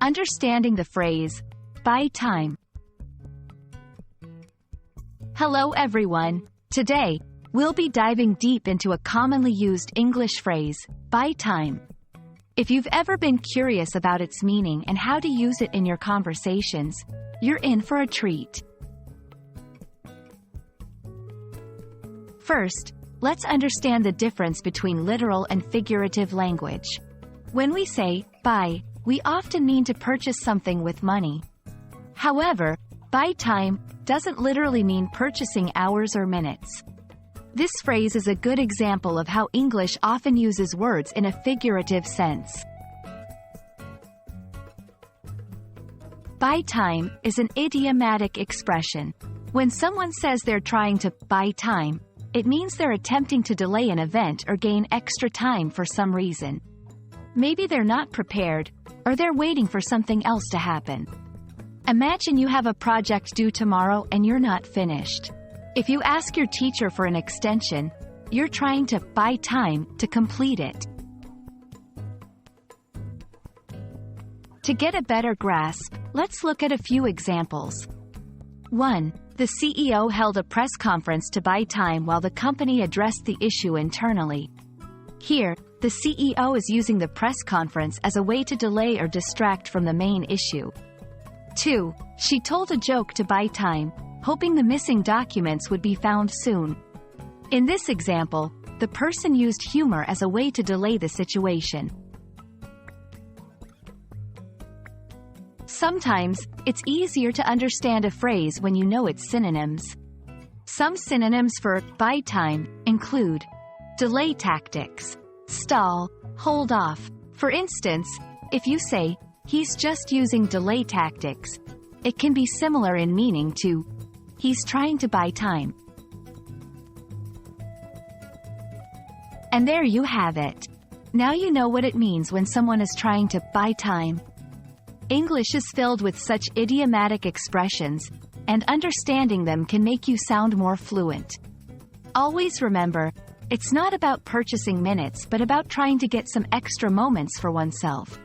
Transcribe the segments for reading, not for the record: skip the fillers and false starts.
Understanding the phrase, buy time. Hello everyone. Today, we'll be diving deep into a commonly used English phrase, buy time. If you've ever been curious about its meaning and how to use it in your conversations, you're in for a treat. First, let's understand the difference between literal and figurative language. When we say, buy, we often mean to purchase something with money. However, buy time doesn't literally mean purchasing hours or minutes. This phrase is a good example of how English often uses words in a figurative sense. Buy time is an idiomatic expression. When someone says they're trying to buy time, it means they're attempting to delay an event or gain extra time for some reason. Maybe they're not prepared, or they're waiting for something else to happen. Imagine you have a project due tomorrow and you're not finished. If you ask your teacher for an extension, you're trying to buy time to complete it. To get a better grasp, let's look at a few examples. 1. The CEO held a press conference to buy time while the company addressed the issue internally. Here, the CEO is using the press conference as a way to delay or distract from the main issue. 2. She told a joke to buy time, hoping the missing documents would be found soon. In this example, the person used humor as a way to delay the situation. Sometimes, it's easier to understand a phrase when you know its synonyms. Some synonyms for buy time include delay tactics, stall, hold off. For instance, if you say, he's just using delay tactics, it can be similar in meaning to he's trying to buy time. And there you have it. Now you know what it means when someone is trying to buy time. English is filled with such idiomatic expressions, and understanding them can make you sound more fluent. Always remember, it's not about purchasing minutes but about trying to get some extra moments for oneself.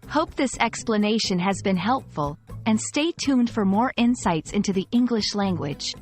Hope this explanation has been helpful, and stay tuned for more insights into the English language.